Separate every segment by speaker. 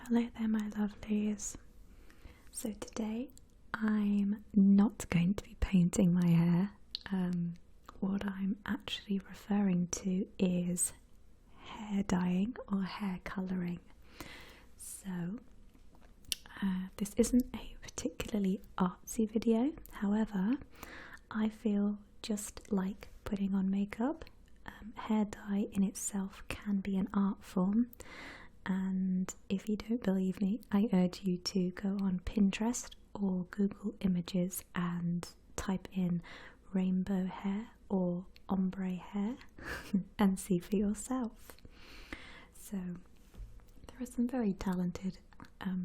Speaker 1: Hello there, my lovelies. So today I'm not going to be painting my hair. What I'm actually referring to is hair dyeing or hair colouring. So this isn't a particularly artsy video, however, I feel just like putting on makeup. Hair dye in itself can be an art form, and if you don't believe me, I urge you to go on Pinterest or Google Images and type in rainbow hair or ombre hair and see for yourself. So there are some very talented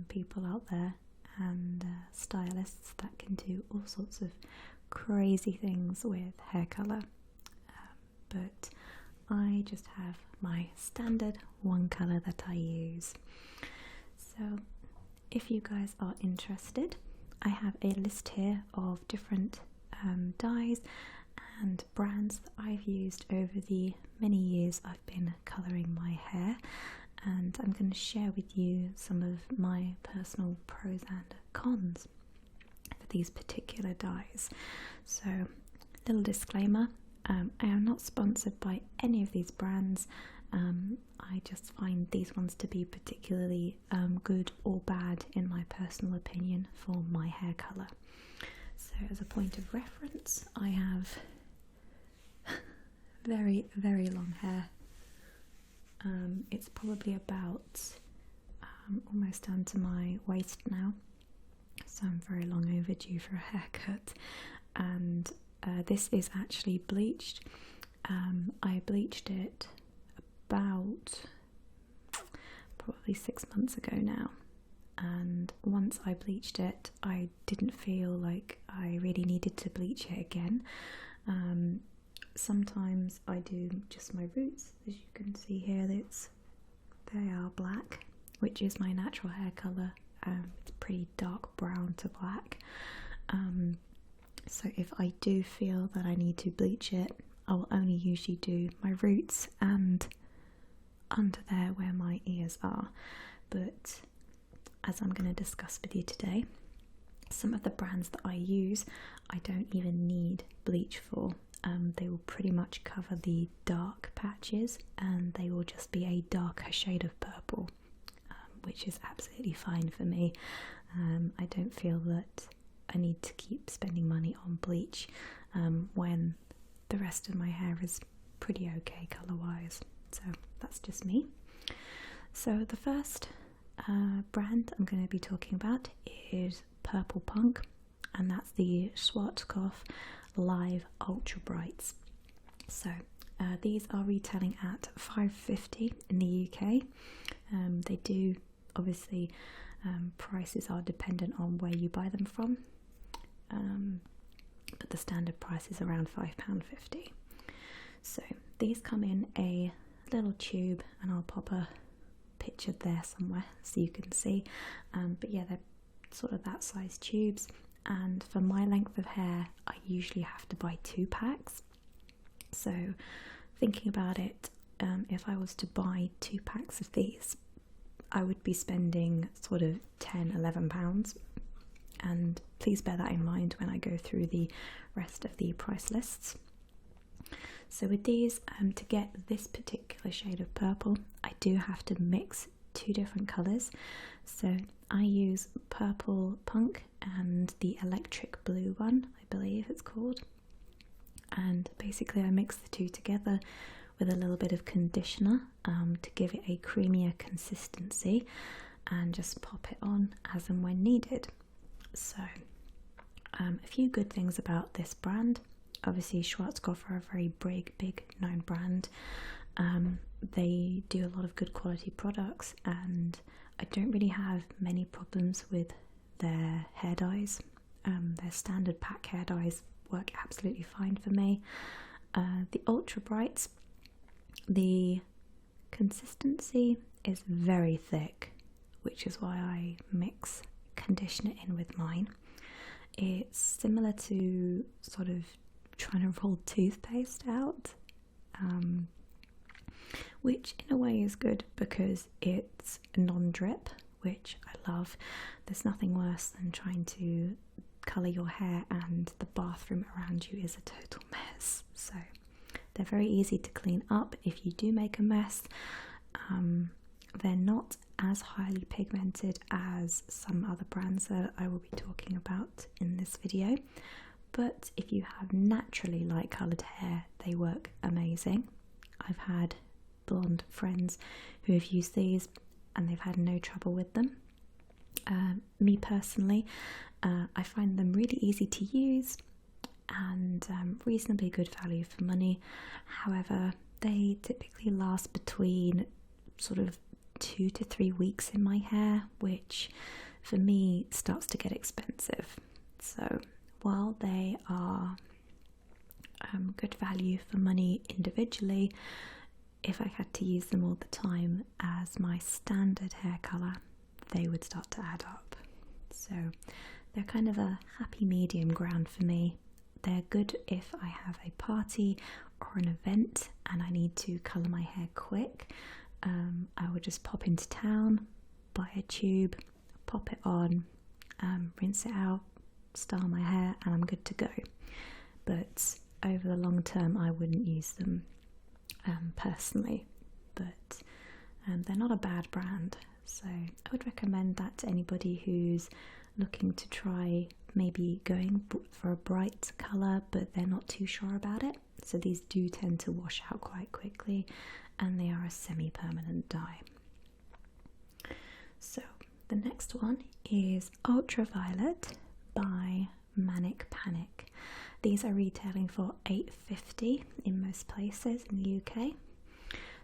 Speaker 1: people out there and stylists that can do all sorts of crazy things with hair colour, but I just have my standard one colour that I use. So if you guys are interested, I have a list here of different dyes and brands that I've used over the many years I've been colouring my hair, and I'm going to share with you some of my personal pros and cons for these particular dyes. So, little disclaimer, I am not sponsored by any of these brands. I just find these ones to be particularly good or bad in my personal opinion for my hair colour. So as a point of reference, I have very, very long hair. It's probably about almost down to my waist now, so I'm very long overdue for a haircut. And this is actually bleached. I bleached it about probably 6 months ago now, and once I bleached it I didn't feel like I really needed to bleach it again. Sometimes I do just my roots, as you can see here, they are black, which is my natural hair colour. It's pretty dark brown to black. So if I do feel that I need to bleach it, I will only usually do my roots and under there where my ears are. But as I'm going to discuss with you today, some of the brands that I use I don't even need bleach for. They will pretty much cover the dark patches and they will just be a darker shade of purple, which is absolutely fine for me. I don't feel that I need to keep spending money on bleach when the rest of my hair is pretty okay colour wise. So that's just me. So the first brand I'm going to be talking about is Purple Punk, and that's the Schwarzkopf Live Ultra Brights. So these are retailing at £5.50 in the UK. They do, obviously, prices are dependent on where you buy them from, but the standard price is around £5.50. So these come in a little tube, and I'll pop a picture there somewhere so you can see, but yeah, they're sort of that size tubes, and for my length of hair I usually have to buy 2 packs. So thinking about it, if I was to buy 2 packs of these, I would be spending sort of £10-11, and please bear that in mind when I go through the rest of the price lists. So with these, to get this particular shade of purple, I do have to mix 2 different colours. So I use Purple Punk and the Electric Blue one, I believe it's called. And basically I mix the 2 together with a little bit of conditioner to give it a creamier consistency, and just pop it on as and when needed. So a few good things about this brand. Obviously Schwarzkopf are a very big known brand. They do a lot of good quality products, and I don't really have many problems with their hair dyes. Their standard pack hair dyes work absolutely fine for me. The Ultra Brights, the consistency is very thick, which is why I mix conditioner in with mine. It's similar to sort of trying to roll toothpaste out, which in a way is good because it's non-drip, which I love. There's nothing worse than trying to colour your hair and the bathroom around you is a total mess. So they're very easy to clean up if you do make a mess. They're not as highly pigmented as some other brands that I will be talking about in this video, but if you have naturally light coloured hair, they work amazing. I've had blonde friends who have used these and they've had no trouble with them. Me personally, I find them really easy to use and reasonably good value for money. However, they typically last between sort of 2 to 3 weeks in my hair, which for me starts to get expensive. So while they are good value for money individually, if I had to use them all the time as my standard hair colour, they would start to add up. So they're kind of a happy medium ground for me. They're good if I have a party or an event and I need to colour my hair quick. I would just pop into town, buy a tube, pop it on, rinse it out, style my hair, and I'm good to go. But over the long term, I wouldn't use them personally, but they're not a bad brand. So I would recommend that to anybody who's looking to try maybe going for a bright colour but they're not too sure about it. So these do tend to wash out quite quickly and they are a semi-permanent dye. So the next one is Ultraviolet by Manic Panic. These are retailing for $8.50 in most places in the UK.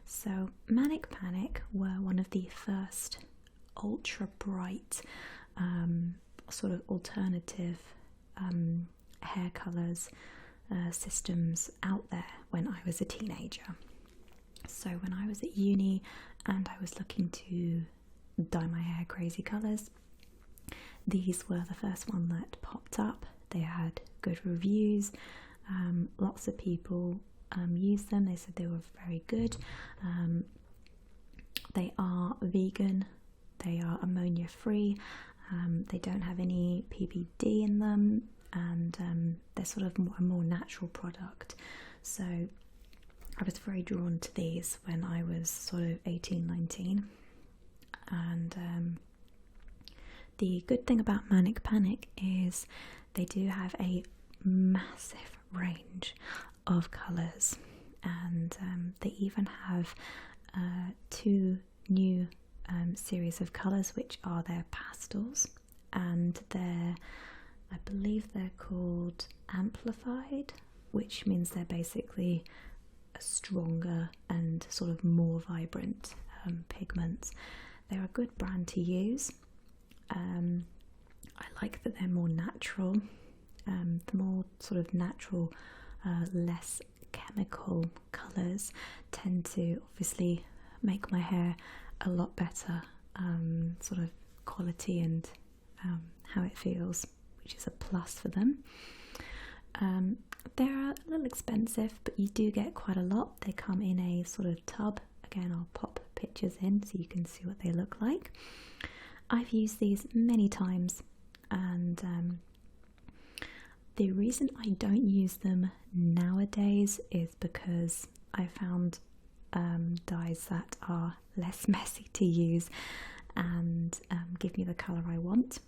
Speaker 1: So Manic Panic were one of the first ultra bright sort of alternative hair colours systems out there when I was a teenager. So when I was at uni and I was looking to dye my hair crazy colours, these were the first one that popped up. They had good reviews, lots of people used them. They said they were very good. They are vegan, they are ammonia free, they don't have any PPD in them, and they're sort of a more natural product. So I was very drawn to these when I was sort of 18, 19. And the good thing about Manic Panic is they do have a massive range of colours, and they even have 2 new series of colours, which are their pastels, and I believe they're called amplified, which means they're basically a stronger and sort of more vibrant pigments. They're a good brand to use. I like that they're more natural. The more sort of natural, less chemical colours tend to obviously make my hair a lot better sort of quality and how it feels, which is a plus for them. They're a little expensive, but you do get quite a lot. They come in a sort of tub. Again, I'll pop pictures in so you can see what they look like. I've used these many times, and the reason I don't use them nowadays is because I found dyes that are less messy to use and give me the colour I want.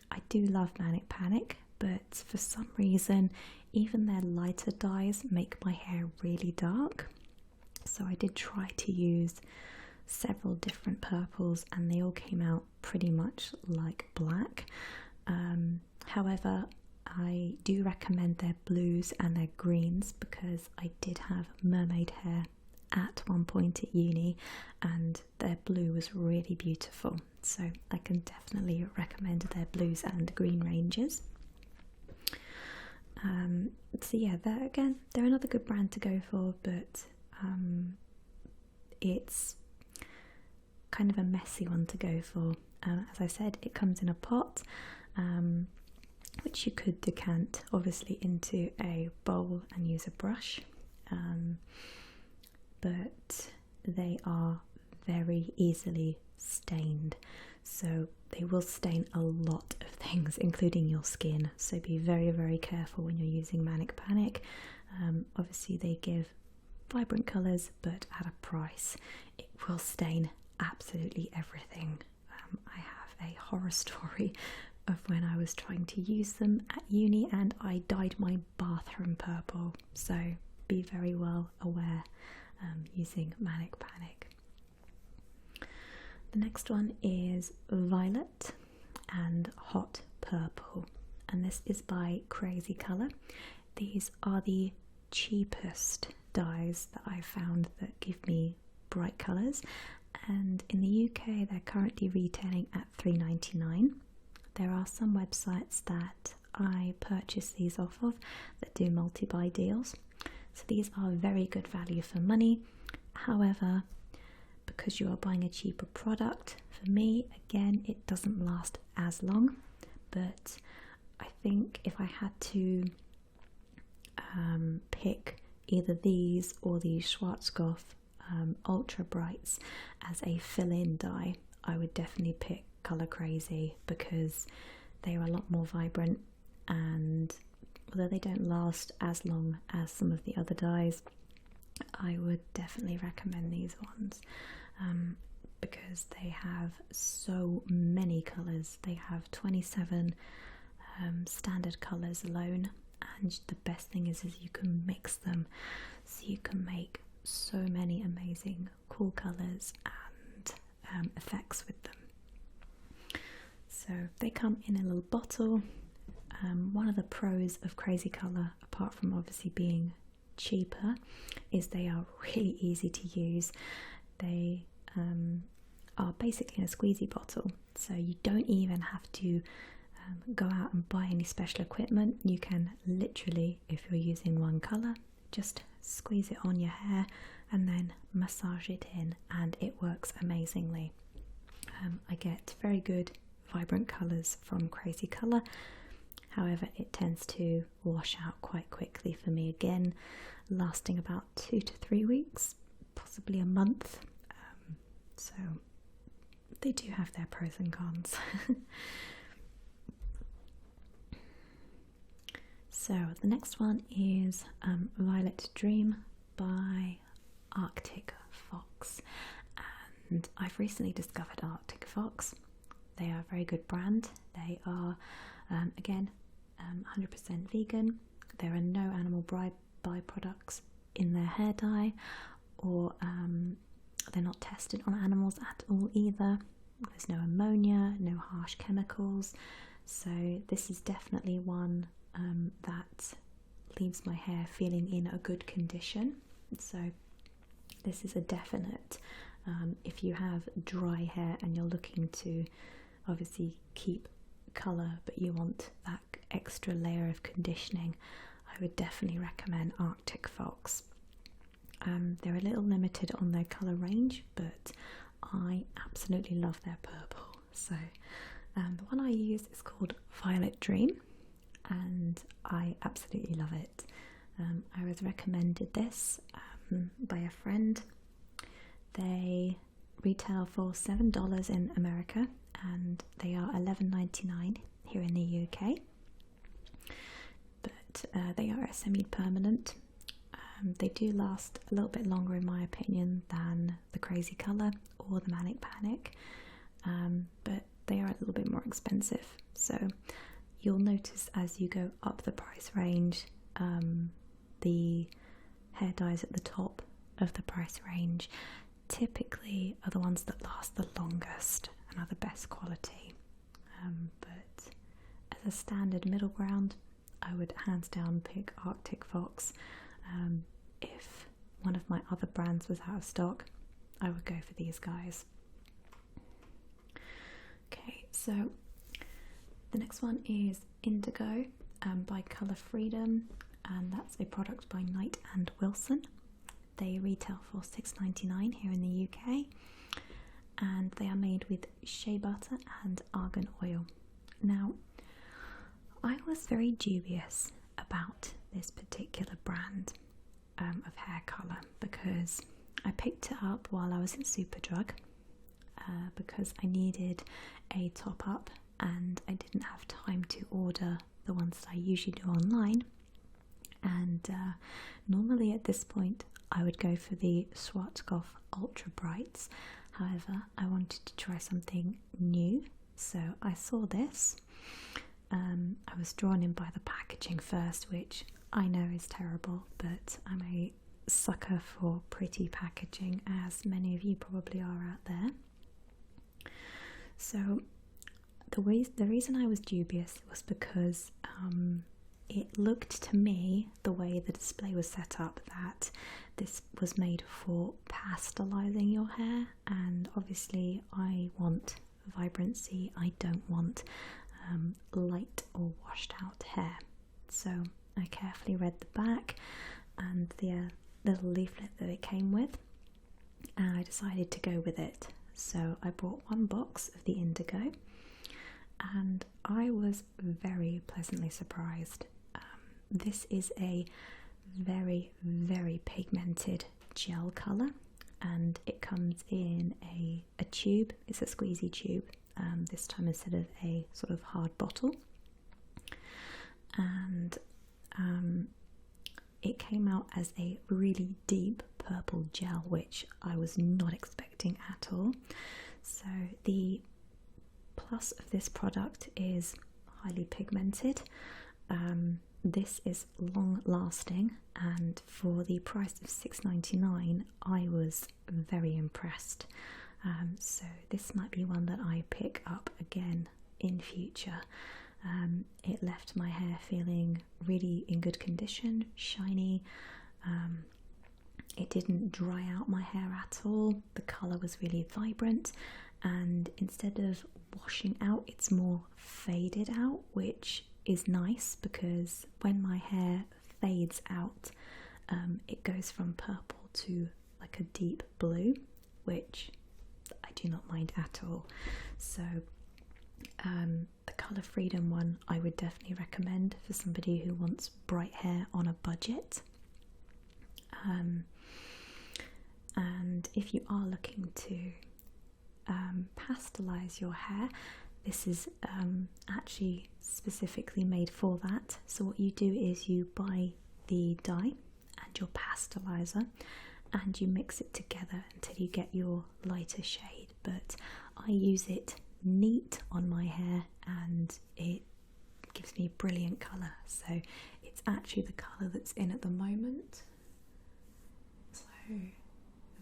Speaker 1: I do love Manic Panic, but for some reason even their lighter dyes make my hair really dark. So I did try to use several different purples and they all came out pretty much like black. However, I do recommend their blues and their greens because I did have mermaid hair at one point at uni and their blue was really beautiful. So I can definitely recommend their blues and green ranges. So yeah, they're another good brand to go for, but it's kind of a messy one to go for. As I said, it comes in a pot, which you could decant obviously into a bowl and use a brush, but they are very easily stained, so they will stain a lot of things, including your skin, so be very, very careful when you're using Manic Panic. Obviously they give vibrant colours, but at a price. It will stain absolutely everything. I have a horror story of when I was trying to use them at uni and I dyed my bathroom purple, so be very well aware using Manic Panic. The next one is Violet and Hot Purple, and this is by Crazy Colour. These are the cheapest dyes that I've found that give me bright colours, and in the UK they're currently retailing at £3.99. There are some websites that I purchase these off of that do multi-buy deals, so these are very good value for money. However, because you are buying a cheaper product, for me, again, it doesn't last as long, but I think if I had to pick either these or the Schwarzkopf Ultra Brights as a fill-in dye, I would definitely pick Colour Crazy because they are a lot more vibrant, and although they don't last as long as some of the other dyes, I would definitely recommend these ones because they have so many colours. They have 27 standard colours alone, and the best thing is you can mix them, so you can make so many amazing cool colours and effects with them. So they come in a little bottle. One of the pros of Crazy Colour, apart from obviously being cheaper, is they are really easy to use. They are basically in a squeezy bottle, so you don't even have to go out and buy any special equipment. You can literally, if you're using one colour, just squeeze it on your hair and then massage it in, and it works amazingly. I get very good vibrant colours from Crazy Colour. However, it tends to wash out quite quickly for me, again lasting about 2 to 3 weeks, possibly a month. So they do have their pros and cons. So the next one is Violet Dream by Arctic Fox, and I've recently discovered Arctic Fox. They are a very good brand. They are again 100% vegan. There are no animal byproducts in their hair dye, or they're not tested on animals at all either. There's no ammonia, no harsh chemicals, so this is definitely one that leaves my hair feeling in a good condition. So this is a definite if you have dry hair and you're looking to obviously keep colour but you want that extra layer of conditioning, I would definitely recommend Arctic Fox. They're a little limited on their colour range, but I absolutely love their purple. So the one I use is called Violet Dream, and I absolutely love it. I was recommended this by a friend. They retail for $7 in America, and they are $11.99 here in the UK. But they are semi-permanent. They do last a little bit longer, in my opinion, than the Crazy Colour or the Manic Panic, but they are a little bit more expensive. So you'll notice as you go up the price range, the hair dyes at the top of the price range typically are the ones that last the longest and are the best quality. But as a standard middle ground, I would hands down pick Arctic Fox. If one of my other brands was out of stock, I would go for these guys. Okay, so the next one is Indigo by Colour Freedom, and that's a product by Knight and Wilson. They retail for $6.99 here in the UK, and they are made with shea butter and argan oil. Now, I was very dubious about this particular brand of hair colour because I picked it up while I was in Superdrug because I needed a top up and I didn't have time to order the ones that I usually do online. And normally at this point I would go for the Schwarzkopf Ultra Brights. However, I wanted to try something new, so I saw this. I was drawn in by the packaging first, which I know is terrible, but I'm a sucker for pretty packaging, as many of you probably are out there. So the reason I was dubious was because it looked to me, the way the display was set up, that this was made for pastalizing your hair, and obviously I want vibrancy. I don't want light or washed out hair. So I carefully read the back and the little leaflet that it came with, and I decided to go with it. So I bought one box of the Indigo, and I was very pleasantly surprised. This is a very, very pigmented gel colour, and it comes in a tube. It's a squeezy tube, this time instead of a sort of hard bottle. And it came out as a really deep purple gel, which I was not expecting at all. So the plus of this product is highly pigmented. This is long lasting, and for the price of $6.99 I was very impressed. So this might be one that I pick up again in future. It left my hair feeling really in good condition, shiny. It didn't dry out my hair at all. The colour was really vibrant, and instead of washing out, it's more faded out, which is nice because when my hair fades out, it goes from purple to like a deep blue, which I do not mind at all. So the Colour Freedom one I would definitely recommend for somebody who wants bright hair on a budget. And if you are looking to pastelize your hair, this is actually specifically made for that. So what you do is you buy the dye and your pastelizer, and you mix it together until you get your lighter shade. But I use it neat on my hair, and it gives me brilliant colour. So it's actually the colour that's in at the moment. So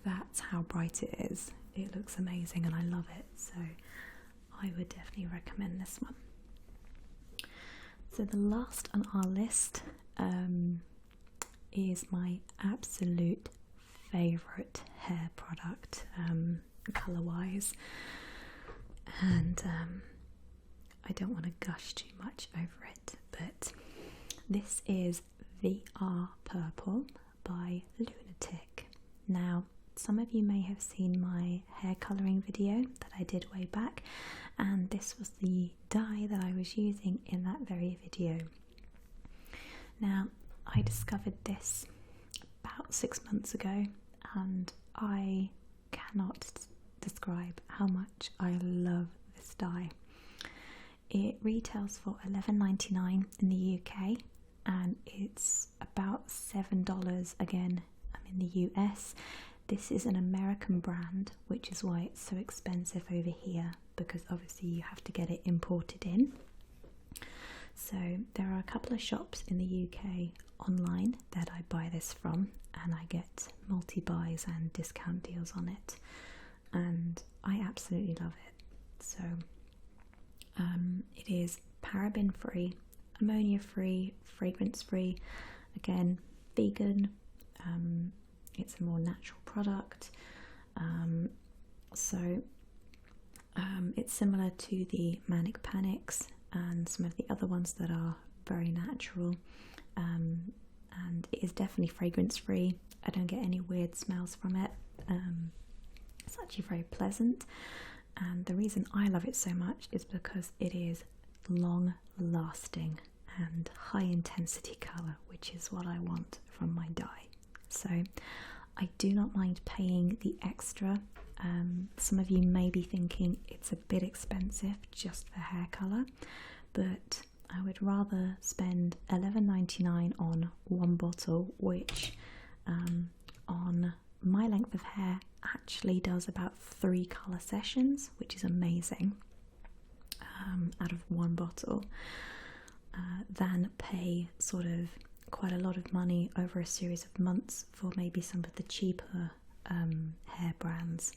Speaker 1: that's how bright it is. It looks amazing and I love it. So I would definitely recommend this one. So the last on our list is my absolute favourite hair product, colour wise, and I don't want to gush too much over it, but this is VR Purple by Lunatic. Now, some of you may have seen my hair colouring video that I did way back, and this was the dye that I was using in that very video. Now, I discovered this about 6 months ago, and I cannot describe how much I love this dye. It retails for $11.99 in the UK, and it's about $7 again in the US. This is an American brand, which is why it's so expensive over here, because obviously you have to get it imported in. So there are a couple of shops in the UK online that I buy this from, and I get multi-buys and discount deals on it, and I absolutely love it. So it is paraben free, ammonia free, fragrance free, again vegan. It's a more natural product. It's similar to the Manic Panics and some of the other ones that are very natural, and it is definitely fragrance free. I don't get any weird smells from it. It's actually very pleasant, and the reason I love it so much is because it is long lasting and high intensity colour, which is what I want from my dye. So I do not mind paying the extra. Some of you may be thinking it's a bit expensive just for hair colour, but I would rather spend $11.99 on one bottle, which on my length of hair actually does about 3 colour sessions, which is amazing, out of one bottle, than pay sort of quite a lot of money over a series of months for maybe some of the cheaper hair brands.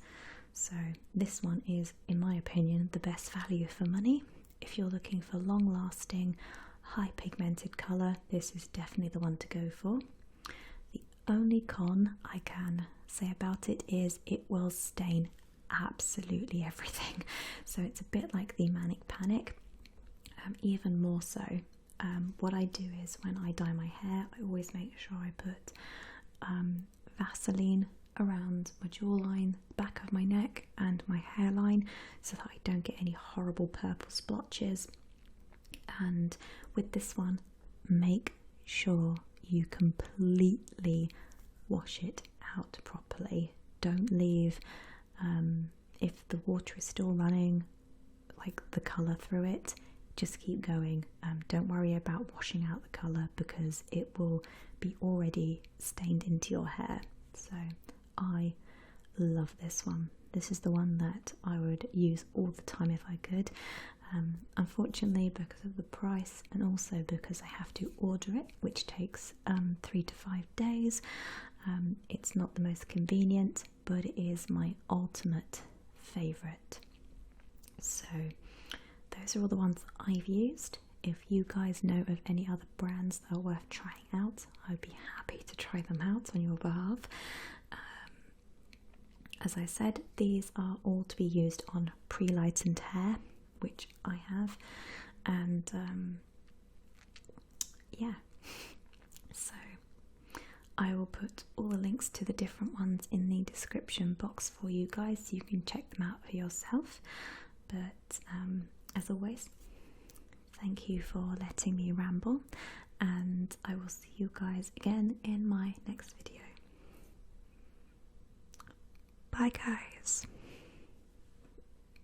Speaker 1: So this one is, in my opinion, the best value for money. If you're looking for long-lasting, high pigmented colour, this is definitely the one to go for. The only con I can say about it is it will stain absolutely everything. So it's a bit like the Manic Panic, even more so. What I do is when I dye my hair, I always make sure I put Vaseline around my jawline, back of my neck and my hairline, so that I don't get any horrible purple splotches. And with this one, make sure you completely wash it out properly. Don't leave, if the water is still running, like the colour through it, just keep going. Don't worry about washing out the colour, because it will be already stained into your hair. So I love this one. This is the one that I would use all the time if I could. Unfortunately, because of the price, and also because I have to order it, which takes 3 to 5 days, it's not the most convenient, but it is my ultimate favourite. So those are all the ones that I've used. If you guys know of any other brands that are worth trying out, I'd be happy to try them out on your behalf. As I said, these are all to be used on pre-lightened hair, which I have, and yeah, so I will put all the links to the different ones in the description box for you guys, so you can check them out for yourself. But as always, thank you for letting me ramble, and I will see you guys again in my next video. Bye guys.